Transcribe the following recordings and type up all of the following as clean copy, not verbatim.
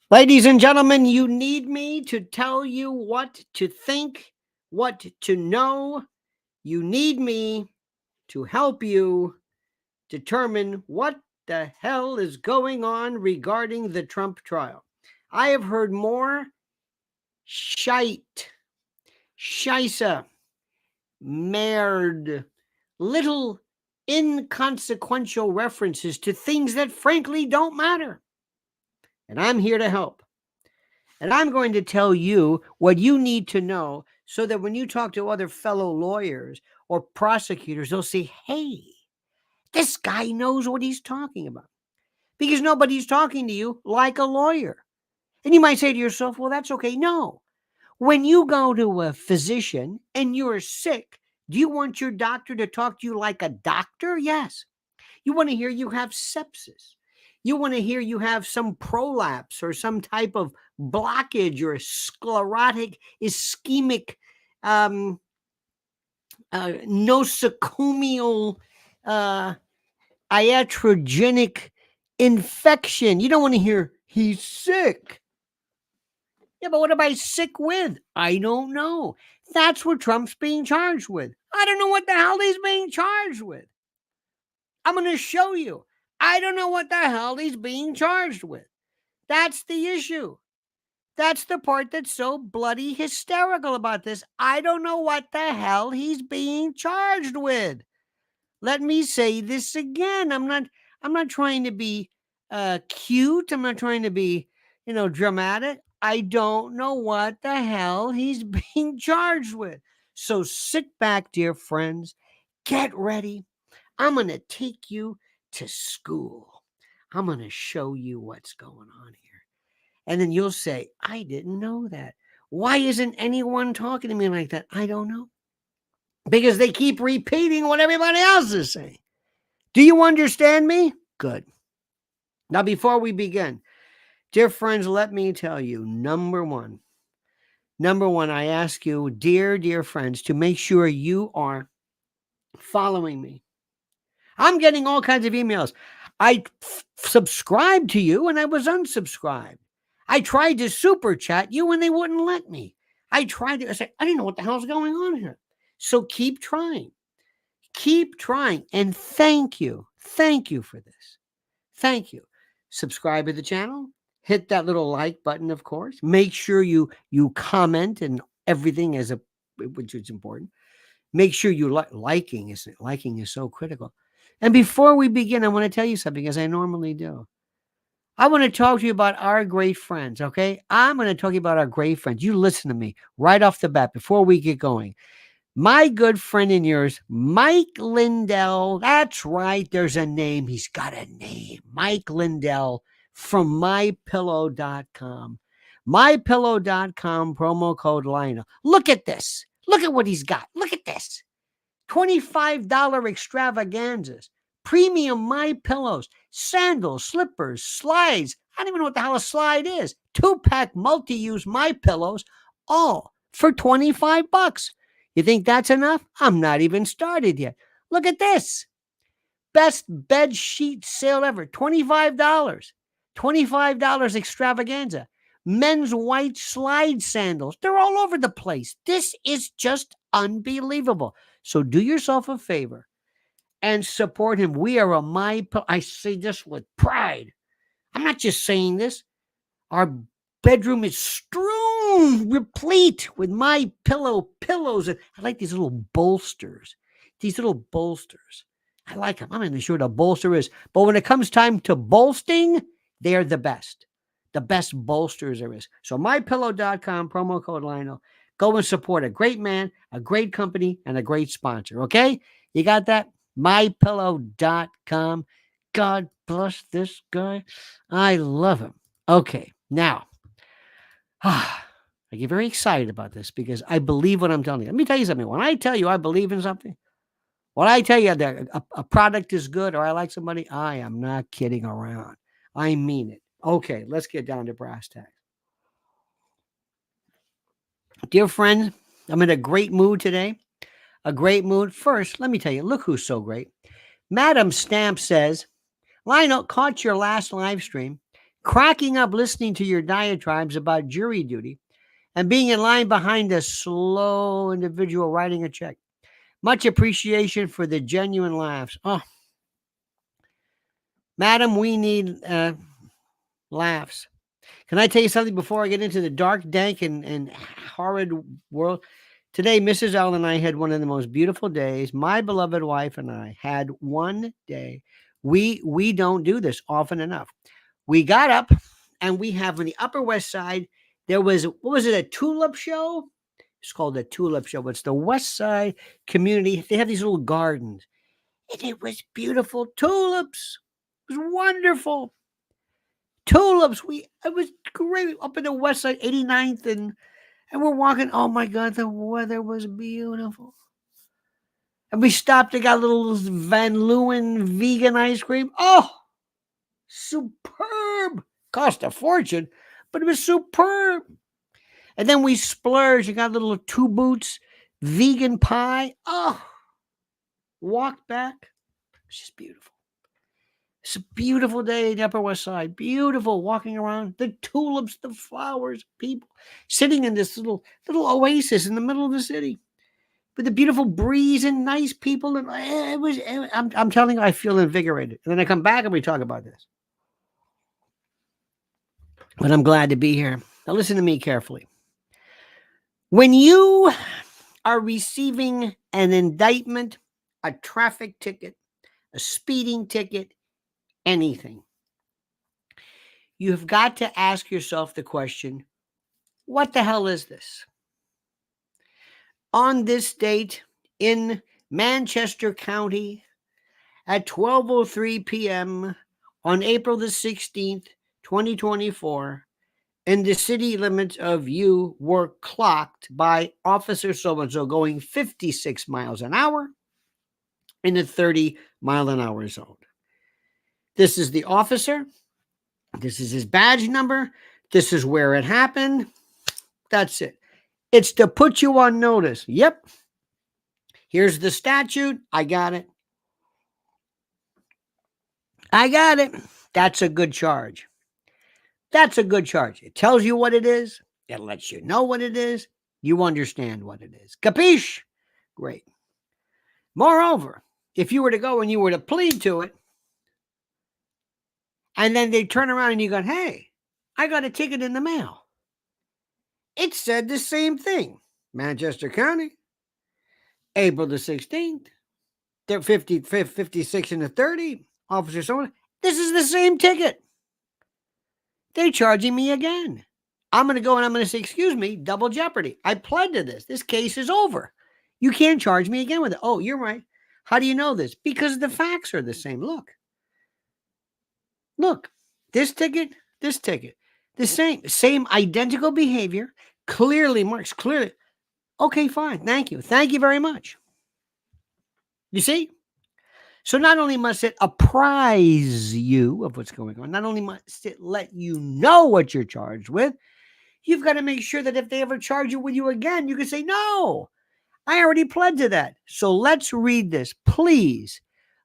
Ladies and gentlemen, you need me to tell you what to think, what to know. You need me to help you determine what the hell is going on regarding the Trump trial. I have heard more shite, scheisse, merd, little inconsequential references to things that frankly don't matter. And I'm here to help. And I'm going to tell you what you need to know so that when you talk to other fellow lawyers or prosecutors, they'll say, hey, this guy knows what he's talking about. Because nobody's talking to you like a lawyer. And you might say to yourself, well, that's okay. No. When you go to a physician and you're sick, do you want your doctor to talk to you like a doctor? Yes. You want to hear you have sepsis. You want to hear you have some prolapse or some type of blockage or sclerotic ischemic nosocomial iatrogenic infection. You don't want to hear he's sick. Yeah, but what am I sick with? I don't know. That's what Trump's being charged with. I don't know what the hell he's being charged with. I'm going to show you. I don't know what the hell he's being charged with. That's the issue. That's the part that's so bloody hysterical about this. I don't know what the hell he's being charged with. Let me say this again. I'm not trying to be cute. I'm not trying to be, dramatic. I don't know what the hell he's being charged with. So sit back, dear friends. Get ready. I'm going to take you to school. I'm going to show you what's going on here. And then you'll say, I didn't know that. Why isn't anyone talking to me like that? I don't know. Because they keep repeating what everybody else is saying. Do you understand me? Good. Now, before we begin, dear friends, let me tell you, number one, I ask you, dear friends, to make sure you are following me. I'm getting all kinds of emails. I subscribed to you and I was unsubscribed. I tried to super chat you and they wouldn't let me. I said, I didn't know what the hell's going on here. So keep trying. Keep trying. And thank you. Thank you for this. Thank you. Subscribe to the channel. Hit that little like button, of course. Make sure you comment and everything which is important. Make sure you liking is so critical. And before we begin, I want to tell you something, as I normally do. I want to talk to you about our great friends, okay? I'm going to talk to you about our great friends. You listen to me right off the bat before we get going. My good friend and yours, Mike Lindell. That's right. There's a name. He's got a name. Mike Lindell from mypillow.com. mypillow.com, promo code Lionel. Look at this. Look at what he's got. Look at this. $25 extravaganzas, premium My Pillows, sandals, slippers, slides. I don't even know what the hell a slide is. 2-pack multi-use My Pillows, all for $25. You think that's enough? I'm not even started yet. Look at this. Best bed sheet sale ever. $25. $25 extravaganza. Men's white slide sandals. They're all over the place. This is just unbelievable. So do yourself a favor and support him. We are I say this with pride. I'm not just saying this. Our bedroom is strewn, replete with My Pillow pillows. I like these little bolsters. I like them. I'm not even sure what a bolster is. But when it comes time to bolstering, they're the best. The best bolsters there is. So mypillow.com, promo code Lionel. Go and support a great man, a great company, and a great sponsor. Okay? You got that? mypillow.com. God bless this guy. I love him. Okay. Now, I get very excited about this because I believe what I'm telling you. Let me tell you something. When I tell you I believe in something, when I tell you that a product is good or I like somebody, I am not kidding around. I mean it. Okay, let's get down to brass tacks. Dear friends, I'm in a great mood today. A great mood. First, let me tell you, look who's so great. Madam Stamp says, Lionel, caught your last live stream. cracking up listening to your diatribes about jury duty and being in line behind a slow individual writing a check. Much appreciation for the genuine laughs. Oh, madam, we need laughs. Can I tell you something before I get into the dark, dank, and horrid world? Today, Mrs. L and I had one of the most beautiful days. My beloved wife and I had one day. We don't do this often enough. We got up and we have on the Upper West Side, there was, what was it, a tulip show? It's called a tulip show. It's the West Side community. They have these little gardens. And it was beautiful tulips. It was wonderful. Tulips. It was great up in the West Side, 89th, and we're walking. Oh my God, the weather was beautiful. And we stopped and got a little Van Leeuwen vegan ice cream. Oh, superb. Cost a fortune, but it was superb. And then we splurged and got a little Two Boots vegan pie. Oh, walked back. It's just beautiful. It's a beautiful day in the Upper West Side. Beautiful walking around. The tulips, the flowers, people sitting in this little oasis in the middle of the city with a beautiful breeze and nice people. And I'm telling you, I feel invigorated. And then I come back and we talk about this. But I'm glad to be here. Now listen to me carefully. When you are receiving an indictment, a traffic ticket, a speeding ticket, anything, you've got to ask yourself the question, what the hell is this? On this date in Manchester County at 12:03 p.m. on April the 16th, 2024, in the city limits of you were clocked by Officer so-and-so going 56 miles an hour in a 30-mile-an-hour zone. This is the officer. This is his badge number. This is where it happened. That's it. It's to put you on notice. Yep. Here's the statute. I got it. I got it. That's a good charge. That's a good charge. It tells you what it is. It lets you know what it is. You understand what it is. Capiche? Great. Moreover, if you were to go and you were to plead to it, and then they turn around and you go, hey, I got a ticket in the mail. It said the same thing. Manchester County, April the 16th, 56 and the 30, Officer someone. This is the same ticket. They're charging me again. I'm going to go and I'm going to say, excuse me, double jeopardy. I pled to this. This case is over. You can't charge me again with it. Oh, you're right. How do you know this? Because the facts are the same. Look, this ticket, the same identical behavior, clearly marks, clearly. Okay, fine. Thank you. Thank you very much. You see? So not only must it apprise you of what's going on, not only must it let you know what you're charged with, you've got to make sure that if they ever charge you with you again, you can say, no, I already pled to that. So let's read this, please.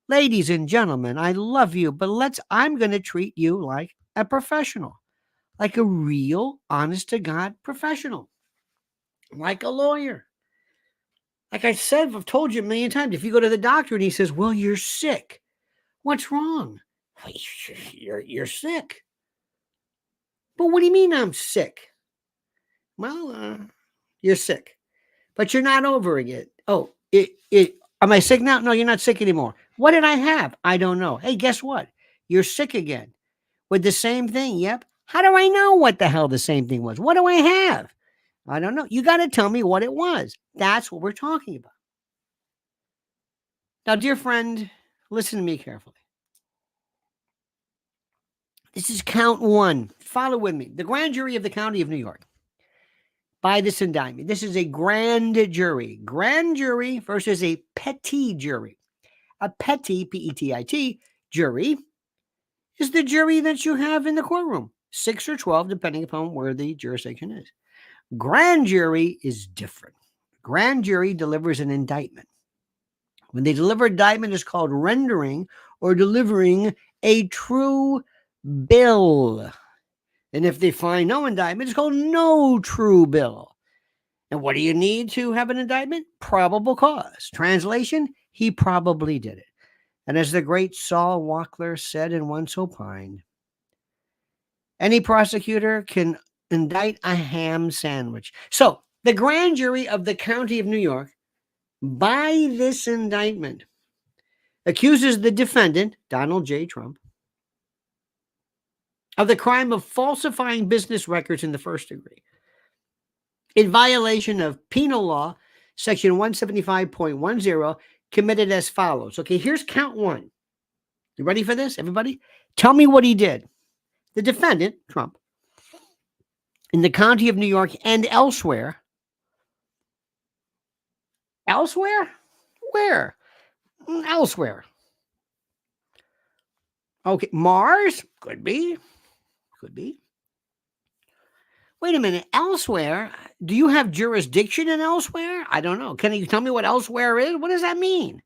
Ladies and gentlemen, I love you, but I'm going to treat you like a professional, like a real, honest-to-God professional, like a lawyer. Like I said, I've told you a million times, if you go to the doctor and he says, well, you're sick. What's wrong? Well, you're sick. But what do you mean I'm sick? Well, you're sick, but you're not over it. Oh, am I sick now? No, you're not sick anymore. What did I have? I don't know. Hey, guess what? You're sick again with the same thing. Yep. How do I know what the hell the same thing was? What do I have? I don't know. You got to tell me what it was. That's what we're talking about. Now, dear friend, listen to me carefully. This is count one. Follow with me. The grand jury of the county of New York by this indictment. This is a grand jury. Grand jury versus a petit jury. A petit, P-E-T-I-T, jury is the jury that you have in the courtroom. 6 or 12, depending upon where the jurisdiction is. Grand jury is different. Grand jury delivers an indictment. When they deliver indictment, it's called rendering or delivering a true bill. And if they find no indictment, it's called no true bill. And what do you need to have an indictment? Probable cause. Translation, he probably did it. And as the great Saul Walkler said and once opined, any prosecutor can indict a ham sandwich. So the grand jury of the county of New York, by this indictment, accuses the defendant, Donald J. Trump, of the crime of falsifying business records in the first degree, in violation of penal law, section 175.10, committed as follows. Okay, here's count one. You ready for this, everybody? Tell me what he did. The defendant, Trump, in the county of New York and elsewhere. Elsewhere? Where? Elsewhere. Okay, Mars? Could be. Could be. Wait a minute. Elsewhere? Do you have jurisdiction in elsewhere? I don't know. Can you tell me what elsewhere is? What does that mean?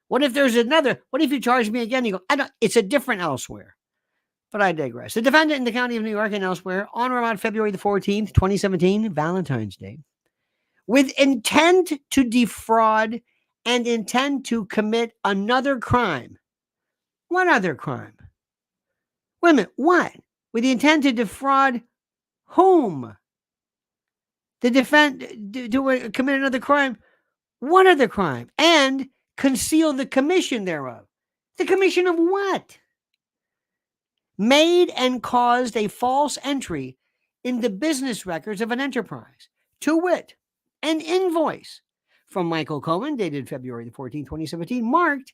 What if there's another? What if you charge me again? You go, I don't. It's a different elsewhere. But I digress. The defendant in the county of New York and elsewhere, on or about February the 14th, 2017, Valentine's Day, with intent to defraud and intent to commit another crime. What other crime? Wait a minute. What? With the intent to defraud whom? To commit another crime. What other crime? And conceal the commission thereof. The commission of what? Made and caused a false entry in the business records of an enterprise, to wit, an invoice from Michael Cohen dated February 14, 2017, marked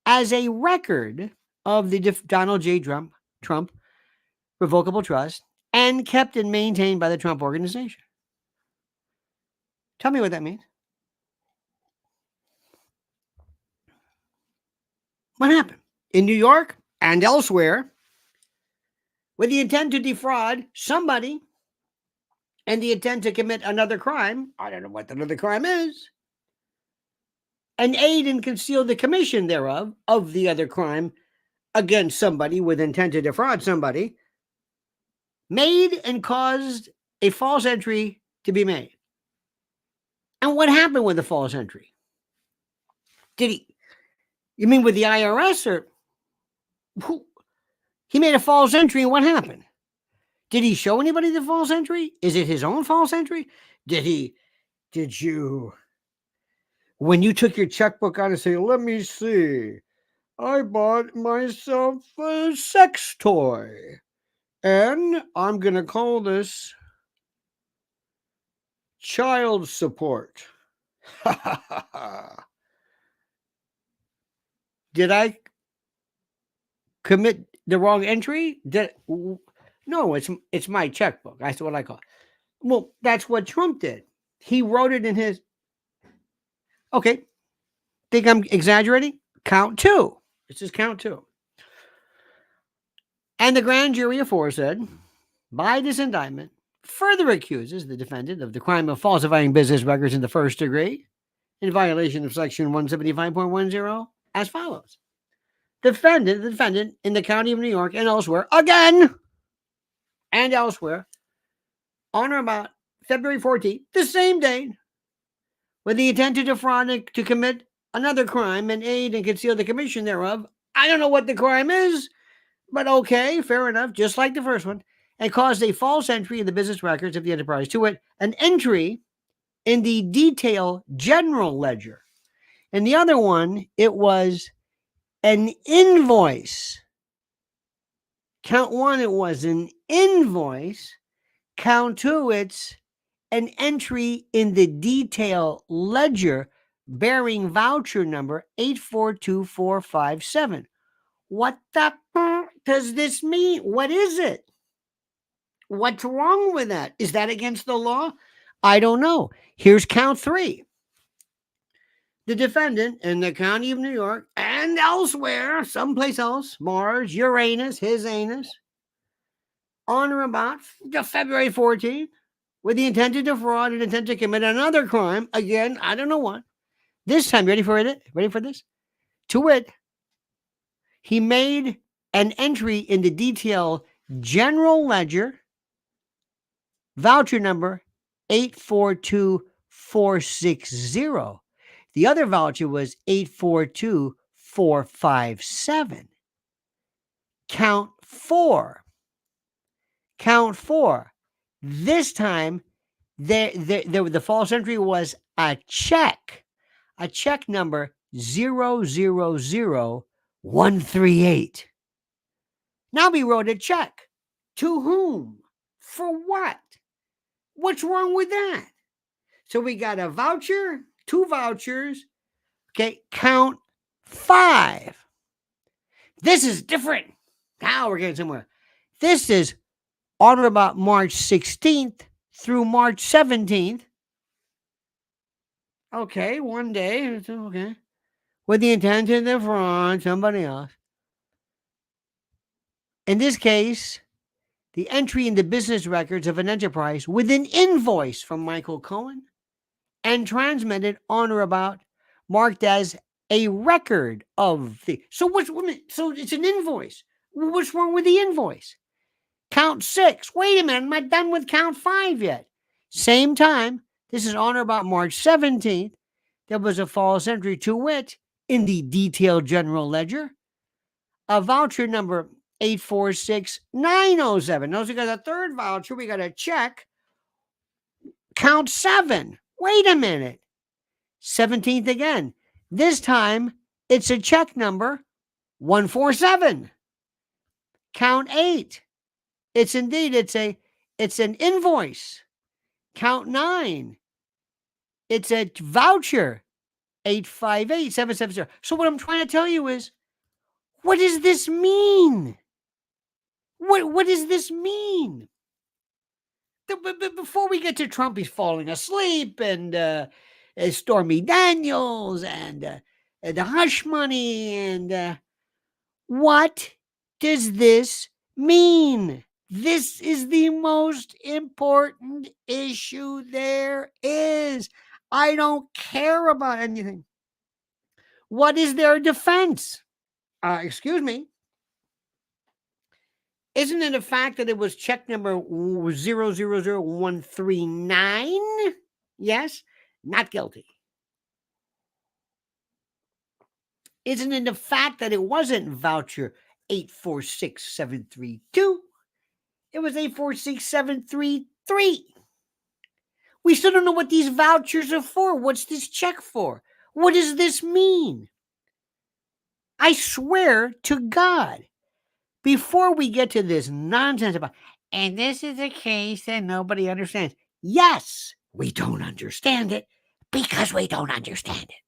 as a record of the Donald J. Trump revocable trust and kept and maintained by the Trump organization. Tell me what that means. What happened? In New York and elsewhere, with the intent to defraud somebody and the intent to commit another crime, I don't know what another crime is, and aid and conceal the commission thereof of the other crime against somebody with intent to defraud somebody, made and caused a false entry to be made. And what happened with the false entry? You mean with the IRS or who? He made a false entry and what happened? Did he show anybody the false entry? Is it his own false entry? When you took your checkbook out and say, let me see, I bought myself a sex toy and I'm going to call this child support. Did I commit the wrong entry? No, it's my checkbook. That's what I call it. Well, that's what Trump did. He wrote it in his. Okay. Think I'm exaggerating? Count two. This is count two. And the grand jury aforesaid, by this indictment, further accuses the defendant of the crime of falsifying business records in the first degree in violation of section 175.10 as follows. The defendant in the county of New York and elsewhere, again, and elsewhere, on or about February 14th, the same day, with the intent to defraud and to commit another crime and aid and conceal the commission thereof. I don't know what the crime is, but okay, fair enough, just like the first one, and caused a false entry in the business records of the enterprise, to it, an entry in the detail general ledger. And the other one, it was an invoice. Count one, it was an invoice. Count two, it's an entry in the detail ledger bearing voucher number 842457. What the does this mean? What is it? What's wrong with that? Is that against the law? I don't know. Here's count three. The defendant in the county of New York and elsewhere, someplace else, Mars, Uranus, his anus, on or about February 14th, with the intent to defraud and intent to commit another crime. Again, I don't know what. This time, ready for it? Ready for this? To wit, he made an entry in the detail General ledger, voucher number 842460. The other voucher was 842457. Count four. Count four. This time, the false entry was a check number 000138. Now we wrote a check. To whom? For what? What's wrong with that? So we got a voucher, two vouchers. Okay, count five. This is different. Now we're getting somewhere. This is on or about March 16th through March 17th. Okay, one day. Okay. With the intention to defraud somebody else. In this case, the entry in the business records of an enterprise with an invoice from Michael Cohen and transmitted on or about, marked as a record of the. So it's an invoice. What's wrong with the invoice? Count six. Wait a minute, I'm not done with count five yet. Same time, this is on or about March 17th. There was a false entry, to wit, in the detailed general ledger, a voucher number 846907. Notice we got a third voucher. We got a check. Count seven. Wait a minute. 17th again. This time, it's a check number 147. Count eight. It's an invoice. Count nine. It's a voucher 858770. So what I'm trying to tell you is, what does this mean? What does this mean? But before we get to Trump, he's falling asleep, and Stormy Daniels, and the hush money, and what does this mean? This is the most important issue there is. I don't care about anything. What is their defense? Excuse me. Isn't it a fact that it was check number 000139? Yes, not guilty. Isn't it a fact that it wasn't voucher 846732? It was 846733. We still don't know what these vouchers are for. What's this check for? What does this mean? I swear to God, before we get to this nonsense about, and this is a case that nobody understands. Yes, we don't understand it because we don't understand it.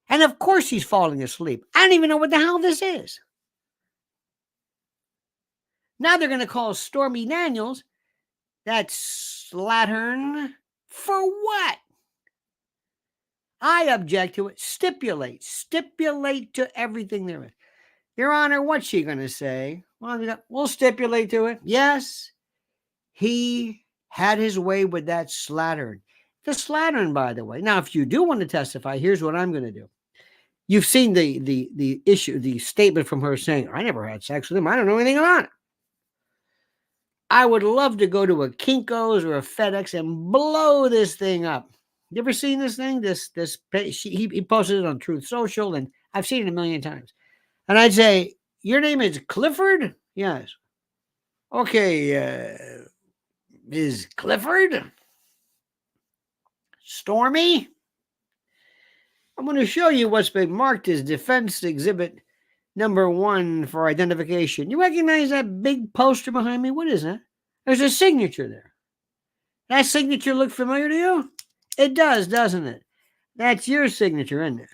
And of course he's falling asleep. I don't even know what the hell this is. Now they're going to call Stormy Daniels, that slattern, for what? I object to it. Stipulate to everything there is. Your Honor, what's she going to say? Well, we'll stipulate to it. Yes, he had his way with that slattern. The slattern, by the way. Now, if you do want to testify, here's what I'm going to do. You've seen the issue, the statement from her saying, I never had sex with him. I don't know anything about it. I would love to go to a Kinko's or a FedEx and blow this thing up. You ever seen this thing? He posted it on Truth Social, and I've seen it a million times. And I'd say, your name is Clifford? Yes. Okay, Ms. Clifford? Stormy? I'm going to show you what's been marked as defense exhibit number 1 for identification. You recognize that big poster behind me? What is that? There's a signature there. That signature look familiar to you? It does, doesn't it? That's your signature, isn't it?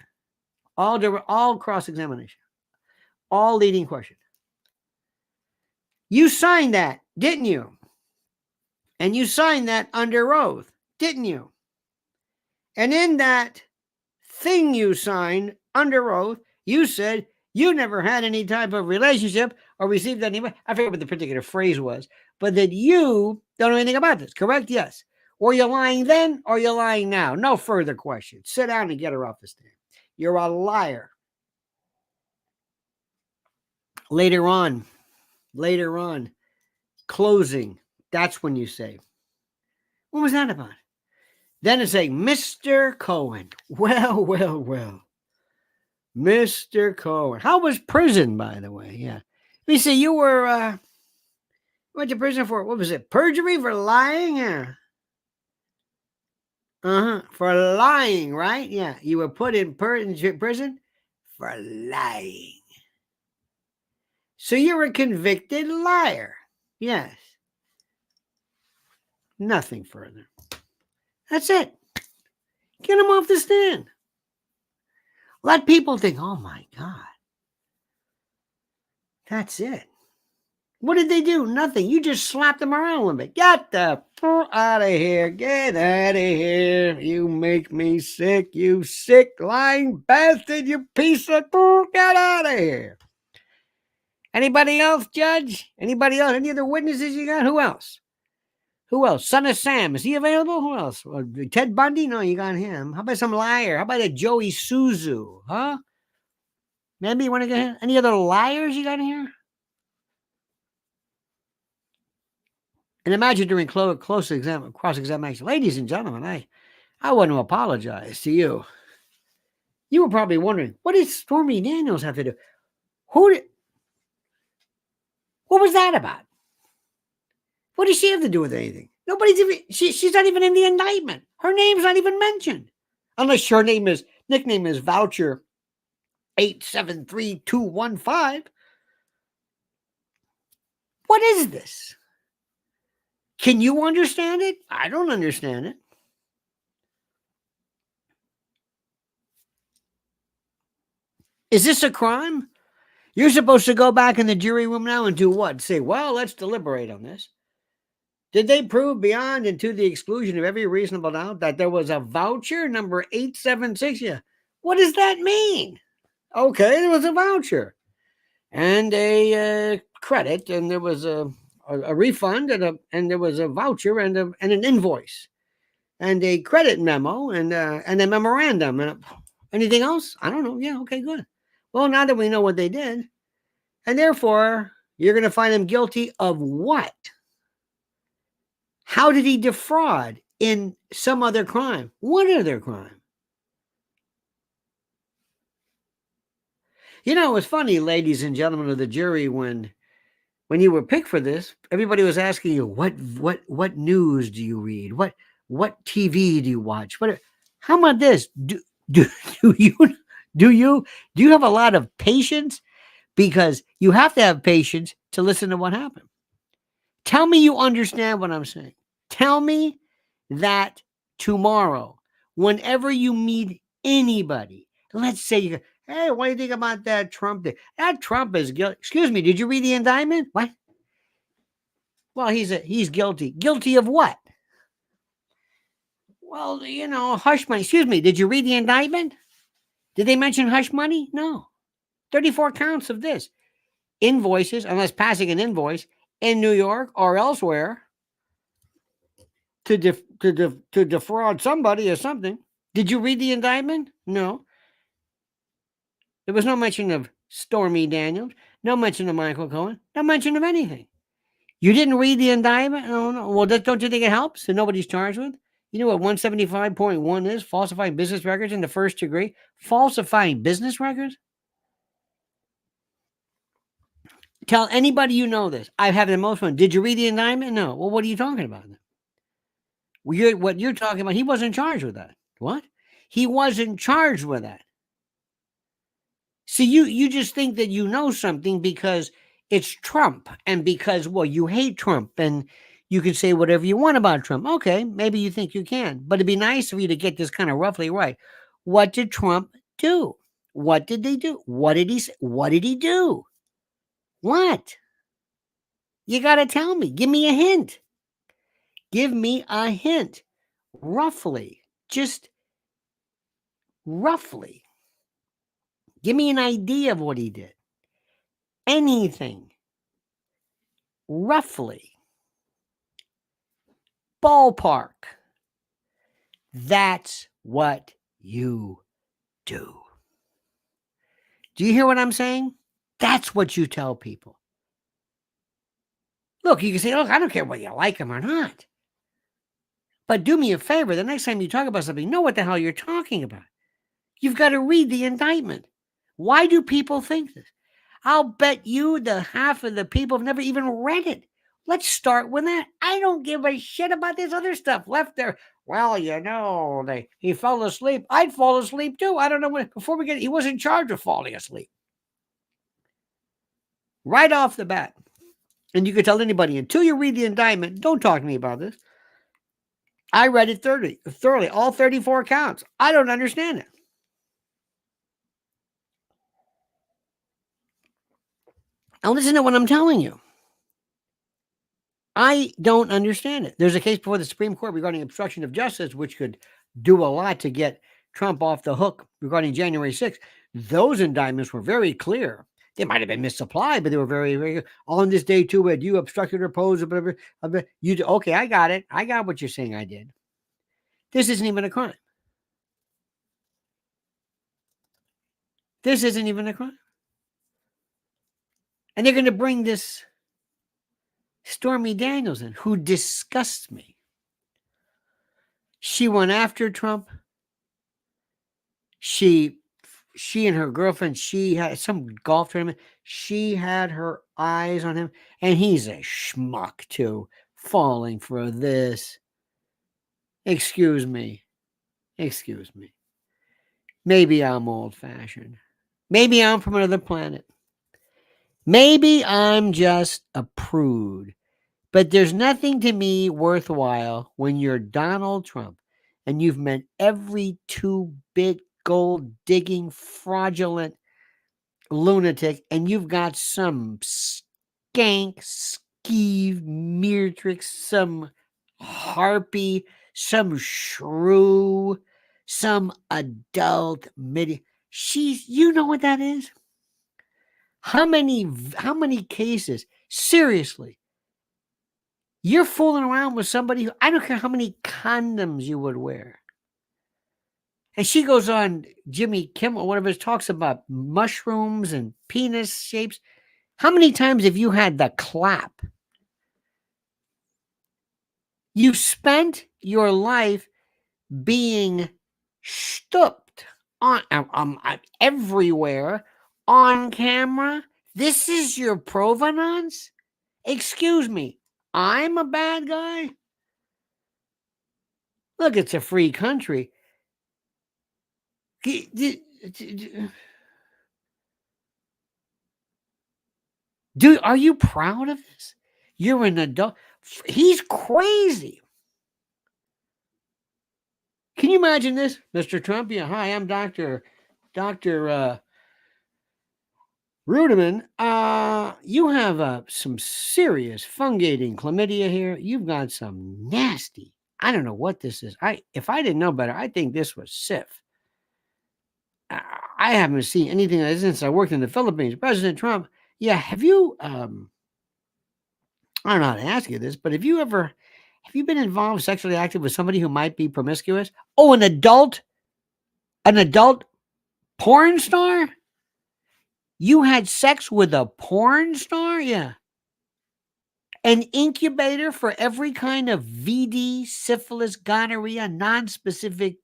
All cross-examination. All leading question. You signed that, didn't you? And you signed that under oath, didn't you? And in that thing you signed under oath, you said you never had any type of relationship or received any, I forget what the particular phrase was, but that you don't know anything about this, correct? Yes. Were you lying then or are you lying now? No further questions. Sit down and get her off the stand. You're a liar. Later on, Later on, closing, that's when you say, what was that about? Then it's like, Mr. Cohen. Well, well, well. Mr. Cohen. How was prison, by the way? Yeah. Let me see, you went to prison for, what was it? Perjury for lying? Yeah. For lying, right? Yeah. You were put in prison for lying. So you're a convicted liar. Yes. Nothing further. That's it. Get them off the stand. Let people think, oh my God. That's it. What did they do? Nothing. You just slapped them around a little bit. Get the fuck out of here. Get out of here. You make me sick. You sick, lying bastard. You piece of get out of here. Anybody else, Judge? Anybody else? Any other witnesses you got? Who else? Who else? Son of Sam. Is he available? Who else? Ted Bundy? No, you got him. How about some liar? How about a Joey Suzu? Huh? Maybe you want to get him? Any other liars you got in here? And imagine during cross-examination, ladies and gentlemen, I want to apologize to you. You were probably wondering, what did Stormy Daniels have to do? What was that about? What does she have to do with anything? Nobody's even, she's not even in the indictment. Her name's not even mentioned. Unless her nickname is Voucher 873215. What is this? Can you understand it? I don't understand it. Is this a crime? You're supposed to go back in the jury room now and do what? Say, well, let's deliberate on this. Did they prove beyond and to the exclusion of every reasonable doubt that there was a voucher number 876? Yeah. What does that mean? Okay, there was a voucher and a credit, and there was a refund, and there was a voucher and an invoice and a credit memo and a memorandum. And anything else? I don't know. Yeah, okay, good. Well, now that we know what they did, and therefore you're going to find him guilty of what? How did he defraud in some other crime? What other crime? You know, it's funny, ladies and gentlemen of the jury, when you were picked for this, everybody was asking you, what news do you read? What TV do you watch? How about this? Do you have a lot of patience? Because you have to have patience to listen to what happened. Tell me you understand what I'm saying. Tell me that tomorrow, whenever you meet anybody, let's say you go, hey, what do you think about that Trump? That Trump is guilty. Excuse me, did you read the indictment? What? Well, he's guilty. Guilty of what? Well, hush money. Excuse me, did you read the indictment? Did they mention hush money? No. 34 counts of this. Invoices, unless passing an invoice in New York or elsewhere to defraud somebody or something. Did you read the indictment? No. There was no mention of Stormy Daniels, no mention of Michael Cohen, no mention of anything. You didn't read the indictment? No. Well, don't you think it helps that nobody's charged with? You know what 175.1 is? Falsifying business records in the first degree. Falsifying business records? Tell anybody you know this. I have the most fun. Did you read the indictment? No. Well, what are you talking about? What you're talking about, he wasn't charged with that. What? He wasn't charged with that. See, you just think that you know something because it's Trump and because, well, you hate Trump and you can say whatever you want about Trump. Okay, maybe you think you can, but it'd be nice for you to get this kind of roughly right. What did Trump do? What did they do? What did he say? What did he do? What? You got to tell me. Give me a hint. Give me a hint. Roughly. Just roughly. Give me an idea of what he did. Anything. Roughly. Ballpark. That's what you do. Do you hear what I'm saying? That's what you tell people. Look, you can say, look, I don't care whether you like him or not. But do me a favor. The next time you talk about something, know what the hell you're talking about. You've got to read the indictment. Why do people think this? I'll bet you the half of the people have never even read it. Let's start with that. I don't give a shit about this other stuff left there. Well, he fell asleep. I'd fall asleep too. I don't know when. He was in charge of falling asleep. Right off the bat. And you could tell anybody, until you read the indictment, don't talk to me about this. I read it thoroughly, all 34 counts. I don't understand it. Now listen to what I'm telling you. I don't understand it. There's a case before the Supreme Court regarding obstruction of justice, which could do a lot to get Trump off the hook regarding January 6th. Those indictments were very clear. They might have been misapplied, but they were very, very good. On this day, too, you obstructed or opposed, or whatever. Okay, I got it. I got what you're saying I did. This isn't even a crime. This isn't even a crime. And they're going to bring this Stormy Daniels in, who disgusts me. She went after Trump. She and her girlfriend, she had some golf tournament. She had her eyes on him, and he's a schmuck too, falling for this. Excuse me. Maybe I'm old-fashioned. Maybe I'm from another planet. Maybe I'm just a prude. But there's nothing to me worthwhile when you're Donald Trump and you've met every 2-bit gold-digging, fraudulent lunatic, and you've got some skank, skeeve, meretrix, some harpy, some shrew, some adult midi. You know what that is? How many cases? Seriously. You're fooling around with somebody who, I don't care how many condoms you would wear. And she goes on Jimmy Kimmel, one of his talks about mushrooms and penis shapes. How many times have you had the clap? You spent your life being stooped on everywhere on camera. This is your provenance? Excuse me. I'm a bad guy? Look, it's a free country. Dude, are you proud of this? You're an adult. He's crazy. Can you imagine this, Mr. Trump? Yeah, hi, I'm Dr. Ruderman. You have some serious fungating chlamydia here. You've got some nasty. I don't know what this is. If I didn't know better, I think this was Sif. I haven't seen anything like this since I worked in the Philippines. President Trump, yeah, have you, I don't know how to ask you this, but have you been involved sexually active with somebody who might be promiscuous? Oh, an adult porn star? You had sex with a porn star? Yeah. An incubator for every kind of VD, syphilis, gonorrhea, non-specific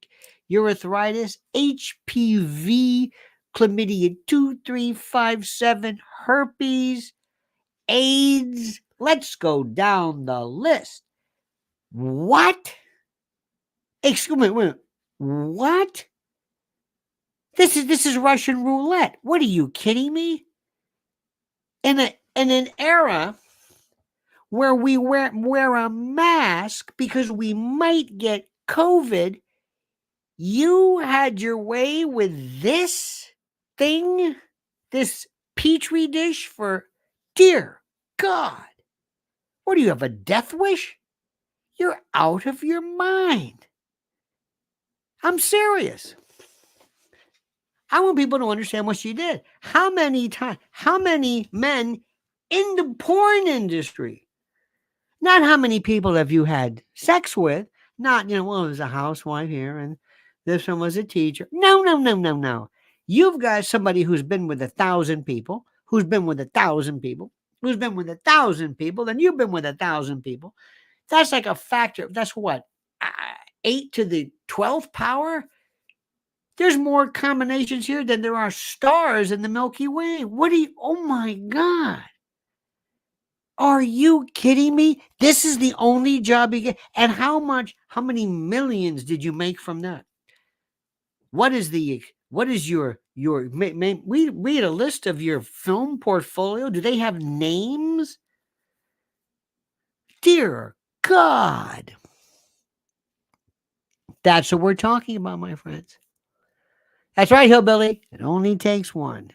urethritis, HPV, chlamydia 2, 3, 5, 7, herpes, AIDS. Let's go down the list. What? Excuse me, wait. What? This is Russian roulette. What are you kidding me? In an era where we wear a mask because we might get COVID, you had your way with this thing, this petri dish for, dear God. What do you have, a death wish? You're out of your mind. I'm serious. I want people to understand what she did. How many men in the porn industry? Not how many people have you had sex with? Not, well, it was a housewife here and this one was a teacher. No. You've got somebody who's been with 1,000 people, who's been with 1,000 people, then you've been with 1,000 people. That's like a factor. That's what? 8 to the 12th power? There's more combinations here than there are stars in the Milky Way. Oh my God. Are you kidding me? This is the only job you get. And how many millions did you make from that? What is your, we read a list of your film portfolio. Do they have names? Dear God. That's what we're talking about, my friends. That's right, Hillbilly. It only takes one.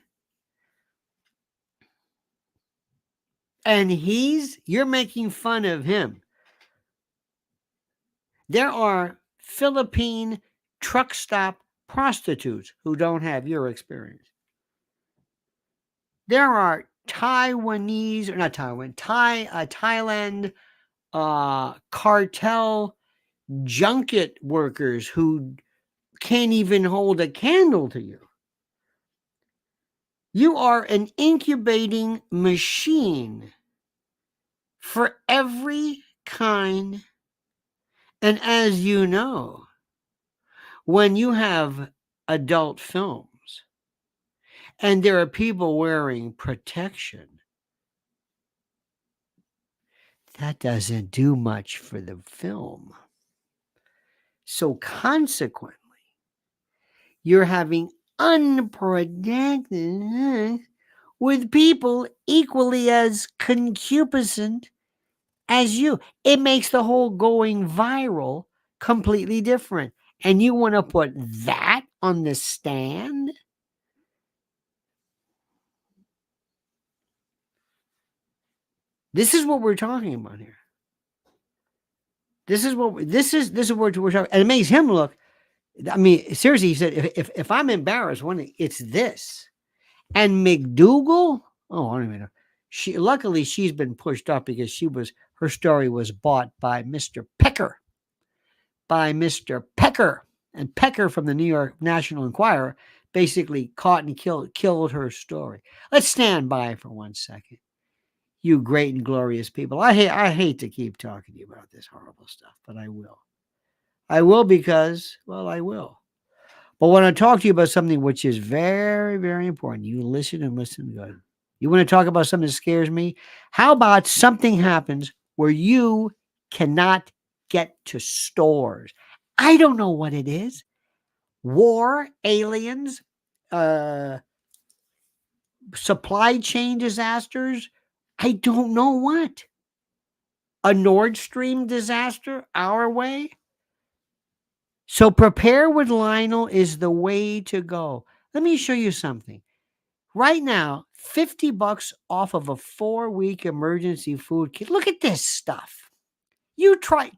And you're making fun of him. There are Philippine truck stop prostitutes who don't have your experience. There are Thailand cartel junket workers who can't even hold a candle to you. You are an incubating machine for every kind. And as you know, when you have adult films and there are people wearing protection, that doesn't do much for the film. So consequently, you're having unprotected with people equally as concupiscent as you. It makes the whole going viral completely different. And you want to put that on the stand? This is what we're talking about here. This is what we're talking. And it makes him look. I mean, seriously, he said, if I'm embarrassed, it's this. And McDougal, oh, I don't even know. Luckily she's been pushed up because her story was bought by Mr. Pecker. And Pecker from the New York National Enquirer basically caught and killed her story. Let's stand by for 1 second. You great and glorious people. I hate to keep talking to you about this horrible stuff, but I will. I will because, well, I will. But when I talk to you about something which is very, very important, you listen and listen good. You want to talk about something that scares me? How about something happens where you cannot get to stores? I don't know what it is. War, aliens, supply chain disasters. I don't know what. A Nord Stream disaster our way. So prepare with Lionel is the way to go. Let me show you something. Right now, $50 off of a 4-week emergency food kit. Look at this stuff. You try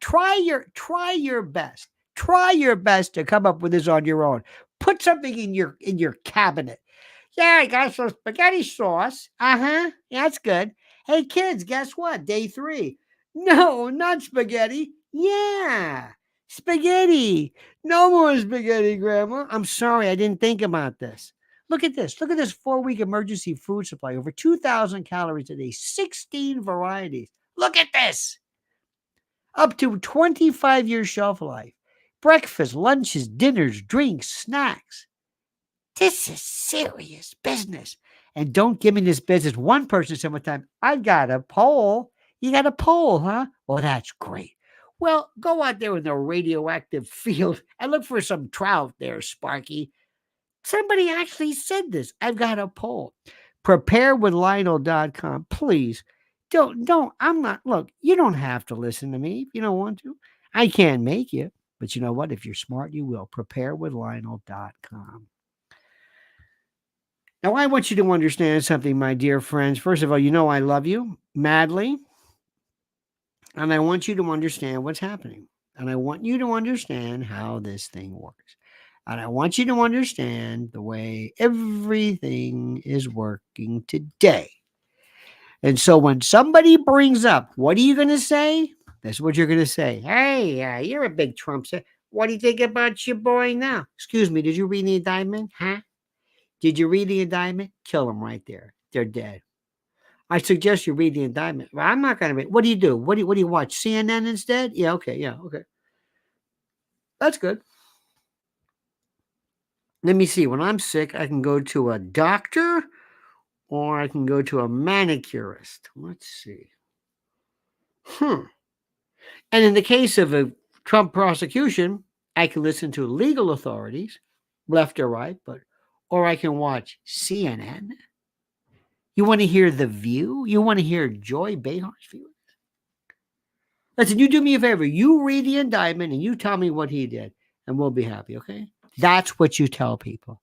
your best. Try your best to come up with this on your own. Put something in your cabinet. Yeah, I got some spaghetti sauce. Yeah, that's good. Hey kids, guess what? Day 3. No, not spaghetti. Yeah, spaghetti. No more spaghetti, Grandma. I'm sorry, I didn't think about this. Look at this. Look at this 4-week emergency food supply. Over 2,000 calories a day, 16 varieties. Look at this. Up to 25-year shelf life. Breakfast, lunches, dinners, drinks, snacks. This is serious business. And don't give me this business. One person said one time, I got a pole. You got a pole, huh? Well, that's great. Well, go out there in the radioactive field and look for some trout there, Sparky. Somebody actually said this. I've got a poll. Preparedwithlionel.com. Please look, you don't have to listen to me if you don't want to. I can't make you. But you know what? If you're smart, you will. Preparedwithlionel.com. Now, I want you to understand something, my dear friends. First of all, you know I love you madly. And I want you to understand what's happening. And I want you to understand how this thing works. And I want you to understand the way everything is working today. And so when somebody brings up, what are you going to say? That's what you're going to say. Hey, you're a big Trump. What do you think about your boy now? Excuse me, did you read the indictment? Huh? Did you read the indictment? Kill them right there. They're dead. I suggest you read the indictment. Well, I'm not going to read. What do you do? What do you watch? CNN instead? Yeah, okay, yeah, okay. That's good. Let me see. When I'm sick, I can go to a doctor or I can go to a manicurist. Let's see. Hmm. And in the case of a Trump prosecution, I can listen to legal authorities, left or right, or I can watch CNN. You want to hear The View? You want to hear Joy Behar's view? Listen, you do me a favor. You read the indictment and you tell me what he did, and we'll be happy, okay? That's what you tell people.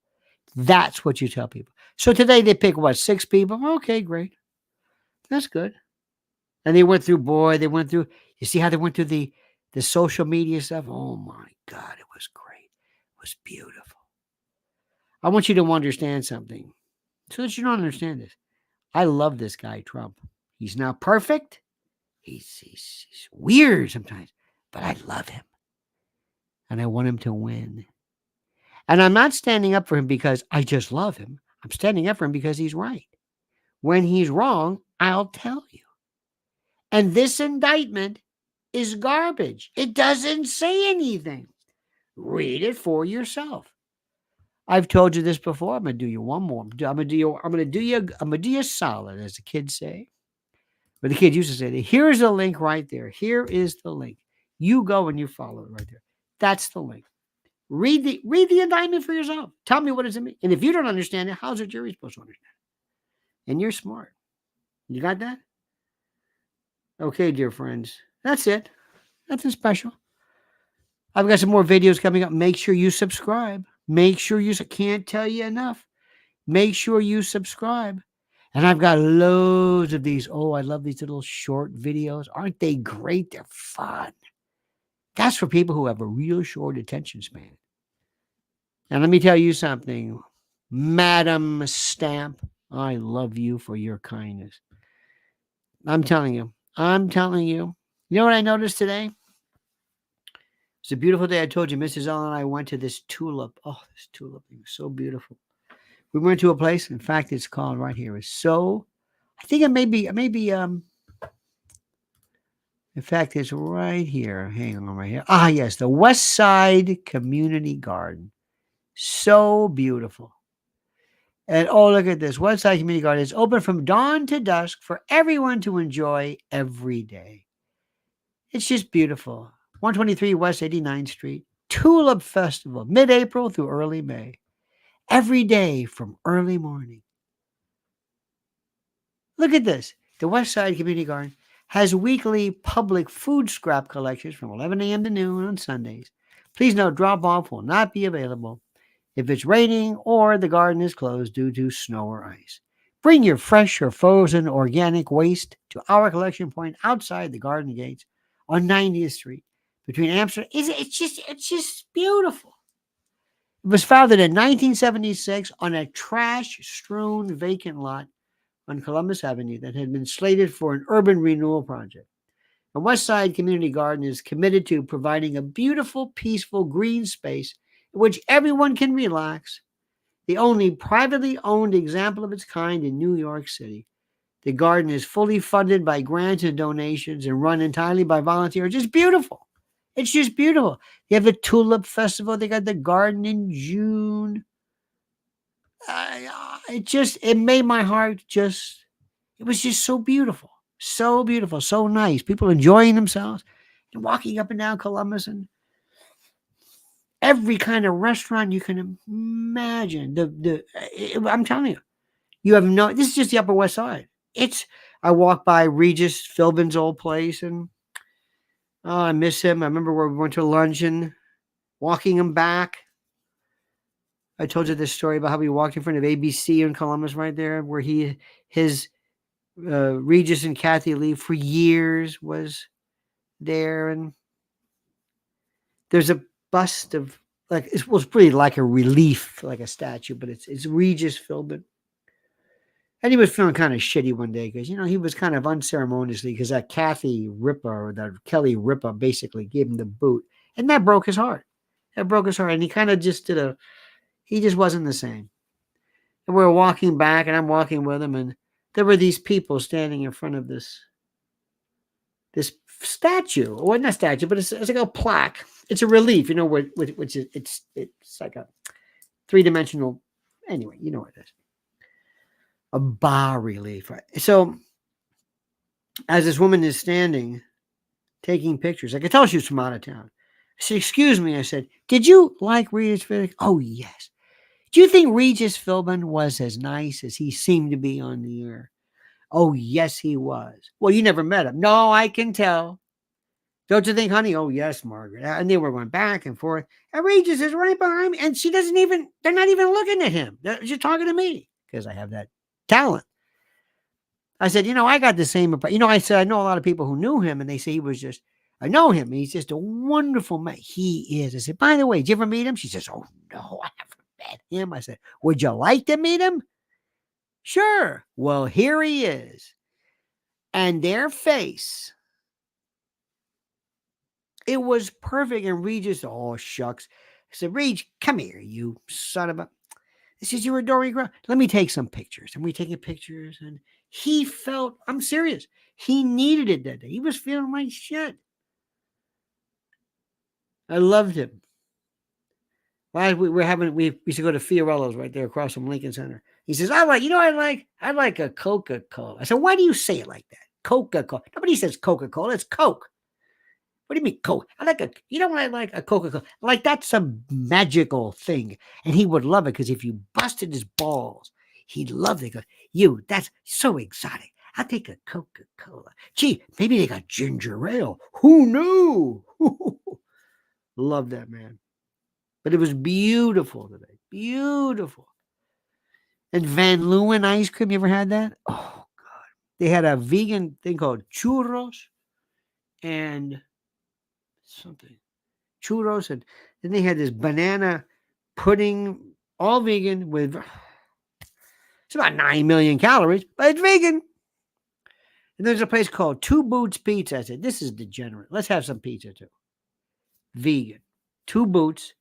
That's what you tell people. So today they pick what, 6 people? Okay, great. That's good. And they went through, you see how they went through the social media stuff? Oh my God, it was great. It was beautiful. I want you to understand something so that you don't understand this. I love this guy, Trump. He's not perfect. He's weird sometimes, but I love him. And I want him to win. And I'm not standing up for him because I just love him. I'm standing up for him because he's right. When he's wrong, I'll tell you. And this indictment is garbage. It doesn't say anything. Read it for yourself. I've told you this before. I'm gonna do you one more. I'm gonna do you solid, as the kids say. But the kids used to say, here's a link right there. Here is the link. You go and you follow it right there. That's the link. Read the indictment for yourself. Tell me what does it mean. And if you don't understand it, how's a jury supposed to understand it? And you're smart. You got that? Okay, dear friends. That's it. Nothing special. I've got some more videos coming up. Make sure you subscribe. Make sure you can't tell you enough. Make sure you subscribe. And I've got loads of these. Oh, I love these little short videos. Aren't they great? They're fun. That's for people who have a real short attention span. And let me tell you something, Madam Stamp, I love you for your kindness. I'm telling you. You know what I noticed today? It's a beautiful day. I told you, Mrs. Ellen and I went to this tulip. Oh, this tulip thing was so beautiful. We went to a place. In fact, it's called right here. It's so, I think it may be, in fact, it's right here. Hang on right here. Ah, yes, the West Side Community Garden. So beautiful. And oh, look at this. West Side Community Garden is open from dawn to dusk for everyone to enjoy every day. It's just beautiful. 123 West 89th Street. Tulip Festival, mid-April through early May. Every day from early morning. Look at this. The West Side Community Garden has weekly public food scrap collections from 11 a.m. to noon on Sundays. Please note, drop-off will not be available if it's raining or the garden is closed due to snow or ice. Bring your fresh or frozen organic waste to our collection point outside the garden gates on 90th Street between Amsterdam. It's just beautiful. It was founded in 1976 on a trash-strewn vacant lot on Columbus Avenue that had been slated for an urban renewal project. The West Side Community Garden is committed to providing a beautiful, peaceful green space in which everyone can relax. The only privately owned example of its kind in New York City. The garden is fully funded by grants and donations and run entirely by volunteers. It's beautiful. It's just beautiful. They have the Tulip Festival. They got the garden in June. It made my heart it was just so beautiful. So beautiful. So nice. People enjoying themselves and walking up and down Columbus and every kind of restaurant you can imagine. I'm telling you, this is just the Upper West Side. I walked by Regis Philbin's old place and I miss him. I remember where we went to luncheon, walking him back. I told you this story about how we walked in front of ABC in Columbus right there, where his Regis and Kathy Lee for years was there. And there's a bust of, like, it was pretty like a relief, like a statue, but it's Regis Philbin. And he was feeling kind of shitty one day because, he was kind of unceremoniously, because that Kathy Ripa or that Kelly Ripa basically gave him the boot. And that broke his heart. And he kind of just he just wasn't the same. And we were walking back and I'm walking with him and there were these people standing in front of this statue. Well, not statue, but it's like a plaque. It's a relief, which is it's like a 3-dimensional. Anyway, you know what it is. A bas relief. Right? So as this woman is standing, taking pictures, I could tell she was from out of town. I said, "Excuse me," I said, "Did you like Regis Philbin?" "Oh, yes." "Do you think Regis Philbin was as nice as he seemed to be on the air?" "Oh, yes, he was." "Well, you never met him." "No, I can tell." "Don't you think, honey?" "Oh, yes, Margaret." And they were going back and forth. And Regis is right behind me. And they're not even looking at him. They're just talking to me because I have that talent. I said, I got the same. I said, I know a lot of people who knew him and they say I know him. He's just a wonderful man. He is. I said, by the way, did you ever meet him? She says, "Oh, no, I haven't met him." I said, "Would you like to meet him?" "Sure." Well, here he is. And their face, it was perfect. And Regis, "Oh, shucks." I said, "Reg, come here, you son of a." This is your adoring girl. Let me take some pictures. And we taking pictures. And I'm serious. He needed it that day. He was feeling like shit. I loved him. We used to go to Fiorello's right there across from Lincoln Center. He says, I like a Coca-Cola. I said, "Why do you say it like that? Coca-Cola." Nobody says Coca-Cola. It's Coke. "What do you mean Coke?" What I like a Coca-Cola. Like that's a magical thing. And he would love it because if you busted his balls, he'd love it. He goes, that's so exotic. I'll take a Coca-Cola. Gee, maybe they got ginger ale. Who knew? Love that man. But it was beautiful today. Beautiful. And Van Leeuwen ice cream, you ever had that? Oh, God. They had a vegan thing called churros and something. Churros. And then they had this banana pudding, all vegan with, it's about 9 million calories, but it's vegan. And there's a place called Two Boots Pizza. I said, this is degenerate. Let's have some pizza too. Vegan. Two Boots.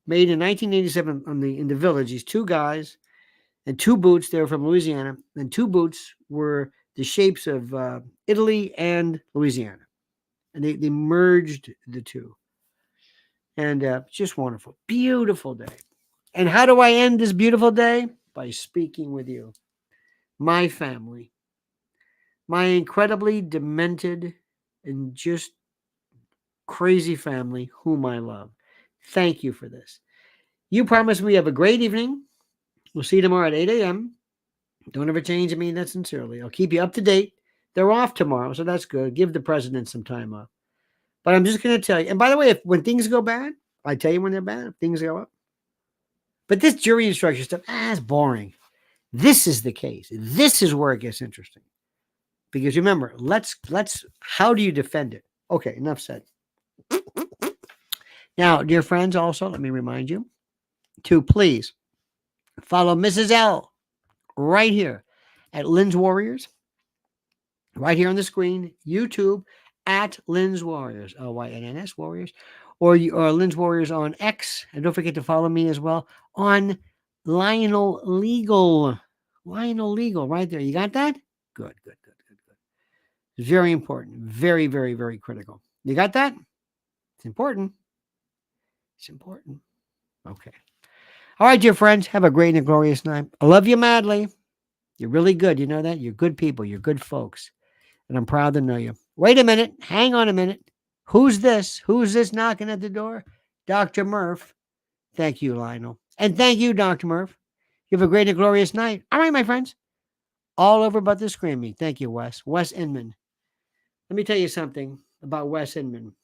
Made in 1987 in the Village. These two guys and Two Boots. They were from Louisiana. And Two Boots were the shapes of Italy and Louisiana. And they merged the two. And just wonderful. Beautiful day. And how do I end this beautiful day? By speaking with you. My family. My incredibly demented and just crazy family whom I love. Thank you for this. You promised me have a great evening. We'll see you tomorrow at 8 a.m. Don't ever change me that sincerely. I'll keep you up to date. They're off tomorrow, so that's good. Give the president some time off. But I'm just going to tell you. And by the way, when things go bad, I tell you when they're bad, if things go up. But this jury instruction stuff, it's boring. This is the case. This is where it gets interesting. Because remember, how do you defend it? Okay, enough said. Now, dear friends, also, let me remind you to please follow Mrs. L right here at Lynn's Warriors, right here on the screen, YouTube at Lynn's Warriors, LYNNS Warriors, or Lynn's Warriors on X. And don't forget to follow me as well on Lionel Legal. Lionel Legal, right there. You got that? Good. It's very important. Very, very, very critical. You got that? It's important. It's important. Okay. All right, dear friends. Have a great and glorious night. I love you madly. You're really good. You know that? You're good people. You're good folks. And I'm proud to know you. Wait a minute. Hang on a minute. Who's this? Who's this knocking at the door? Dr. Murph. Thank you, Lionel. And thank you, Dr. Murph. You have a great and glorious night. All right, my friends. All over but the screaming. Thank you, Wes. Wes Inman. Let me tell you something about Wes Inman.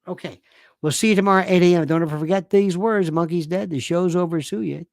Okay. We'll see you tomorrow at 8 a.m. Don't ever forget these words. Monkey's dead. The show's over. Sue you.